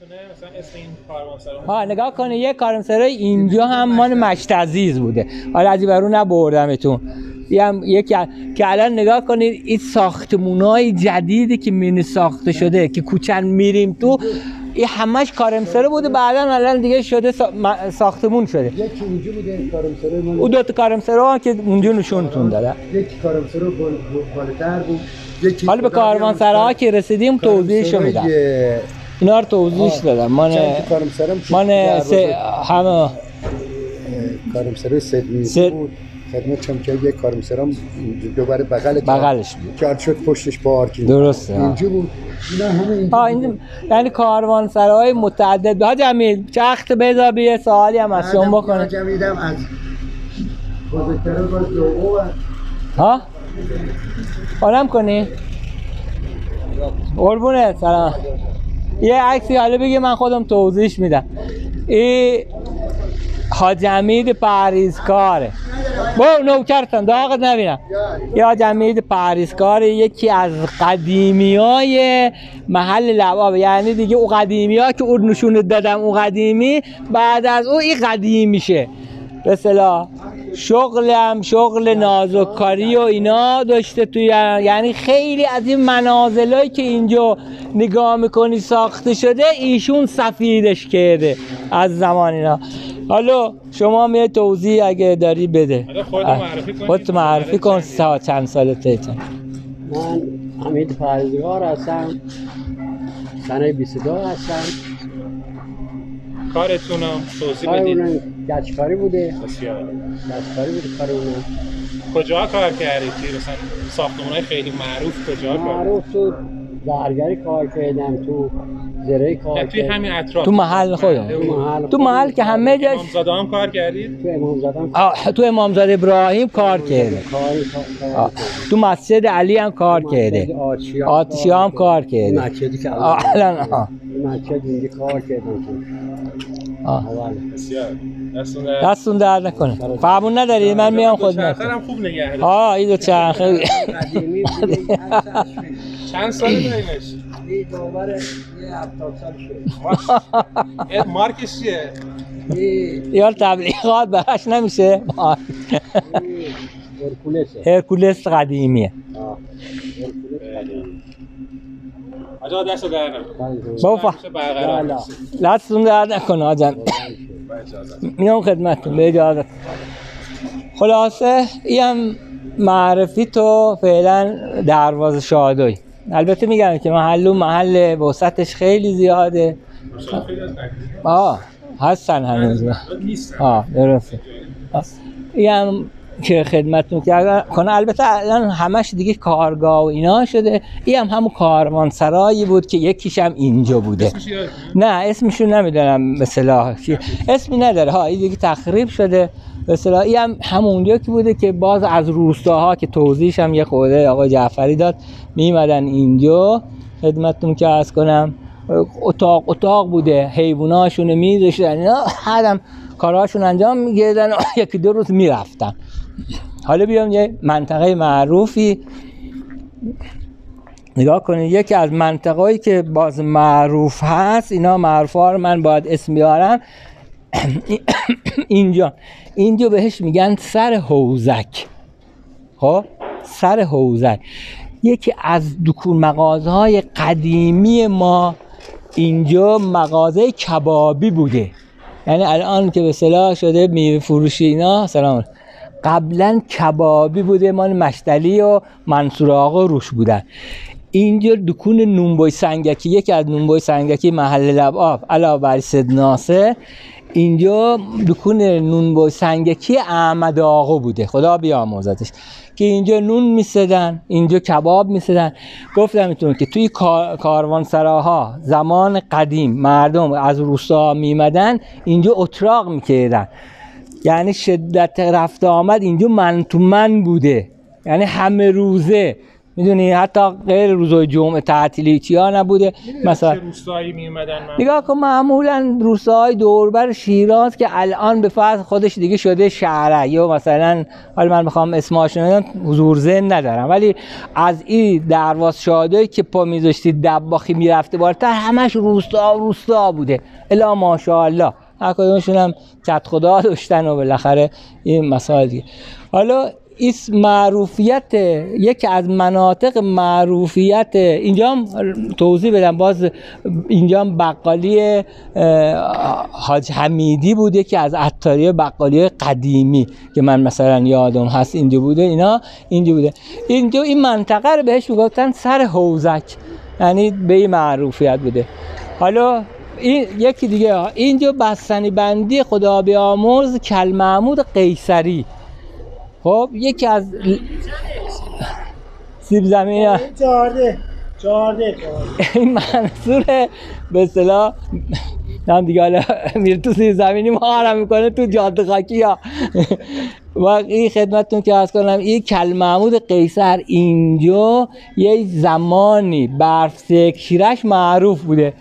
مثلا اسم این کاروانسرا ها نگاه کنید یه کاروانسرای اینجا هم مال مشت عزیز بوده. حالا از این برون نبردمتون. یکی که الان نگاه کنید این ساختمونای جدیدی که مینی ساخته شده که کوچن میریم تو این همش کارمسرا بوده، بعدا الان دیگه شده ساختمون شده. یکی اونجا بوده کارمسرای ما. اون دو تا کارمسرا که اونجا نشونتون داده. یکی کارمسرا بالاتر بود. حالا به کاروانسراها که رسیدیم توضیحشو میدم. اینا رو توضیحش دادم. من همه کارمسرای سید بود. خدمت شما که یک کارمسرا دوباره بغلش بود. کرد شد پشتش پارکینگ. درسته. اینجا بود. اینا همه اینجا. یعنی کاروانسراهای متعدد. ها جمیل چخت بذار یه سوالی هم از شما بکنه. جمیدم از بزرگتران باز دوغو ها؟ حالم کنی؟ قربونه سلام. یه عکسی حالا بگی من خودم توضیحش میدم. این حاج حمید پرهیزکاره. نوکرتم داغت نبینم. یا حاج حمید پرهیزکاره یکی از قدیمیای محل لباب، یعنی دیگه او قدیمی ها که اون نشون دادم اون قدیمی بعد از او این قدیم میشه. به اصطلاح شغل نازکاری و اینا داشته توی، یعنی خیلی از این منازلایی که اینجا نگاه میکنی ساخته شده ایشون سفیدش کرده از زمان اینا. حالا شما می توضیح اگه داری بده. خودت معرفی کن. چند سالته؟ من حمید پرهیزکار هستم. سنه 22 هستم. کارتون رو توضیح بدید. گچکاری بوده. بسیار. گچکاری بوده کارمون. کجا کار کردید؟ مثلا ساختمان‌های خیلی معروف کجا کار؟ معروف تو زرگری کار کردم، تو زره کار کردم. توی همین اطراف. تو محل خودم. تو محل که همه جاش. امامزاده هم کار کردید؟ تو امامزاده هم. تو امامزاده ابراهیم کار کرده. تو مسجد علی هم کار کرده. آتشی هم کار کرده. مسجدی که الان مسجد اینجا کار کردم. بسیار. دستون درد نکنه. فرمون نداری من میام خدمت. چرخم خوب نگه داشت. این دو چرخه چند ساله دارینش؟ این داور یه 70 سال شد. مارکش چیه؟ یار تبلیغات براش نمیشه. هرکولس قدیمیه. آجا دست در نکنه. دستون درد نکنه آجان. میام خدمتتون به اجازت. خلاصه این معرفی تو فعلا دروازه شادوی. البته میگم که محل وسعتش خیلی زیاده. هستن هنوز. درسته. این که خدمتتون کنه. البته الان همش دیگه کارگاه و اینا شده. این همون کاروانسرایی بود که یکیش هم اینجا بوده. نه اسمشو نمیدونم مثلا اسمی نداره. این دیگه تخریب شده. مثلا این هم همونجا که بوده که باز از روستاها که توضیحش هم یه خورده آقای جعفری داد میمدن اینجا خدمتتون که عرض کنم. اتاق بوده، حیواناشون میذاشتن اینا، هرم کارهاشون انجام میگیردن و یکی دو روز میرفتن. حالا بیام یه منطقه معروفی نگاه کنید. یکی از منطقه‌ای که باز معروف هست، اینا معروف‌ها رو من باید اسم بیارم. اینجا بهش میگن سر حوزک. خب سر حوزک یکی از دکون مغازه‌های قدیمی ما اینجا مغازه کبابی بوده. یعنی الان که به اصطلاح شده میوه فروشی اینا سلام، قبلا کبابی بوده، مال مشتلی و منصور آقا روش بودن. اینجا دکون نونبای سنگکی، یکی از نونبای سنگکی محل لباب علاوه بر سید ناصر، اینجا دکون نونبای سنگکی احمد آقا بوده، خدا بیامرزتش، که اینجا نون میسدن، اینجا کباب میسدن. گفتم میتونم که توی کاروانسراها زمان قدیم مردم از روستا میمدن اینجا اتراق میکردن، یعنی شدت رفت آمد اینجا من تو من بوده، یعنی همه روزه میدونی حتی غیر روزهای جمعه تعطیلی چیا نبوده. مثلا روستایی می اومدن نگاه کن معمولا روستاهای دوربر شیراز که الان به فرض خودش دیگه شده شهره، یا مثلا حالا من میخوام اسمش نمیدونم حضور ذهن ندارم، ولی از این درواز شادایی که پا میذاشتی دباخی میرفته بالاتر همش روستا بوده الا ماشاءالله. هر کدومشون هم کت خدا داشتن و بالاخره این مسائل دیگه. حالا اسم معروفیت، یکی از مناطق معروفیت اینجا هم توضیح بدم، باز اینجا هم بقالی حاج حمیدی بود، یکی از عطاری بقالی قدیمی که من مثلا یادم هست اینجا بوده. اینا اینجا بوده. اینجا این منطقه رو بهش میگفتن سر حوزک، یعنی به این معروفیت بوده. حالا این یکی دیگه، اینجا بستنی بندی خدا بیامرز کل محمود قیصری. خب یکی از سیب زمین چارده این منصور به اصطلاح هم دیگه حالا میره تو سیب زمینی مهارم میکنه تو جاده خاکی ها. و این خدمتتون که عرض کنم این کل محمود قیصر اینجا یه زمانی برف سکشیرش معروف بوده،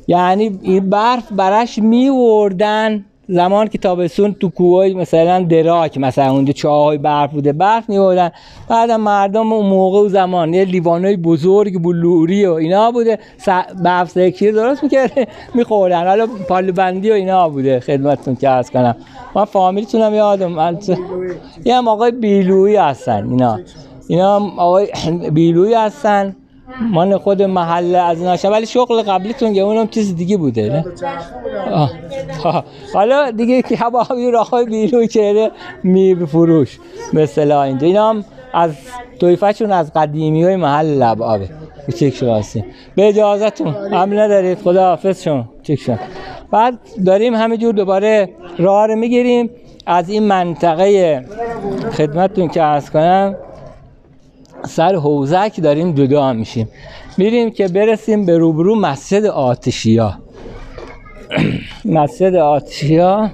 یعنی این برف براش میوردن زمان که تابستون تو کوههای مثلا دراک مثلا اونجا چاهای برف بوده، برف میوردن، بعدم مردم اون موقع و زمان یه لیوانای بزرگ بلوری و اینا بوده برف سکشیر درست میکرده میخوردن. حالا پالو بندی و اینا بوده خدمتتون که عرض کنم. من فامیلیتونم یادم یه هم آقای بیلویی هستن، اینا هم آقای بیلویی هستن من خود محله از ناشه، ولی شغل قبلیتون که اونم چیز دیگه بوده نه؟ حالا دیگه که هوایی راهای بیروی چهره میوه فروش به اصطلاح اینجا. اینا هم از طایفه‌شون از قدیمی های محل لبعابه. چک شو هستیم به اجازتون حمل ندارید، خدا حافظ شما. چک شو. بعد داریم همینجور دوباره راه رو میگیریم از این منطقه خدمتتون که عرض کنم سر حوزک داریم جدا میشیم، میریم که برسیم به روبرو مسجد آتشیا. مسجد آتشیا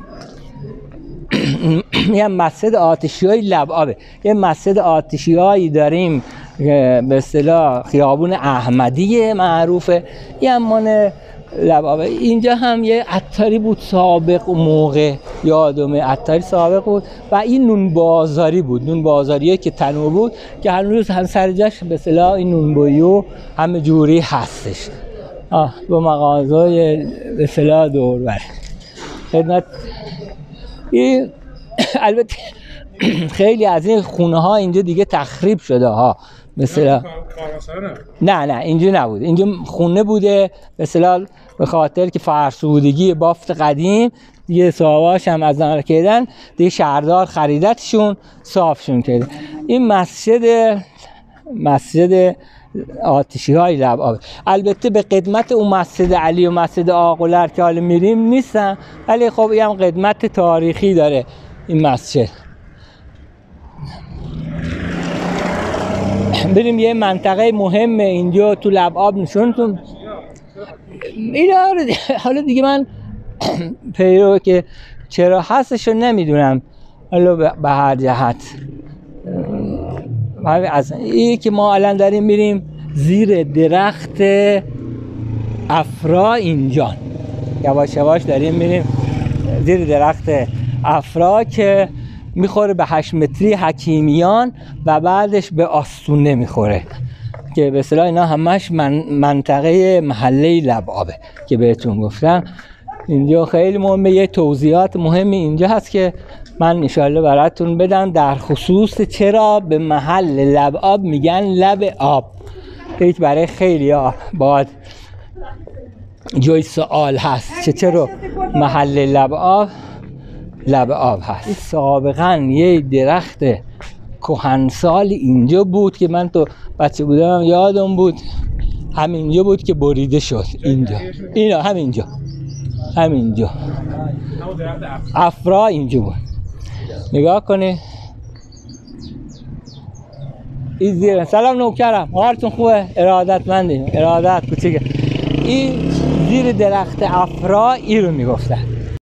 یه مسجد آتشیای لبعابه. یه مسجد آتشیایی داریم به اصطلاح خیابون احمدی معروفه، یه امان لبعابه. اینجا هم یه عطاری بود سابق و موقع یادمه، عطاری سابق بود و این نون بازاری بود، نون بازاریه که تنو بود که هنوز هم سرجاش به اصطلاح این نونبایو همه جوری هستش با مغازهای به اصطلاح دور بر خدمت. این البته خیلی از این خونه ها اینجا دیگه تخریب شده ها مثلا. نه اینجا نبود، اینجا خونه بوده به اصطلاح به خاطر که فرسودگی بافت قدیم دیگه صاحباش هم از نظر کردن دیگه شهردار خریدتشون صافشون کرده. این مسجد آتشی های لبعابه. البته به قدمت اون مسجد علی و مسجد آقلر که حالا میریم نیستن، ولی خب این هم قدمت تاریخی داره این مسجد. بریم یه منطقه مهمه اینجا تو لبعاب نشونتون. اینا حالا دیگه من پیرو که چرا هستشو نمیدونم، حالا به هر جهت از این که ما الان داریم میریم زیر درخت افرا اینجا، یواش یواش داریم میریم زیر درخت افرا که میخوره به 8 متری حکیمیان و بعدش به آستونه میخوره که به اصطلاح اینا همش منطقه محله لبعابه که بهتون گفتم. اینجا خیلی مهمه، یه توضیحات مهمی اینجا هست که من انشالله براتون بدم در خصوص چرا به محل لبعاب میگن لب آب. هیچ برای خیلی ها باید جای سوال هست چرا محل لبعاب هست. سابقا یه درخت کهنسال اینجا بود که من تو بچه بودم یادم بود همینجا بود که بریده شد. اینجا اینا همینجا افرا اینجا بود. نگاه کنه این زیر. سلام نوکرم، حالتون خوبه؟ ارادتمندی، ارادت کوچیکه. این زیر درخت افرا این رو میگفتن.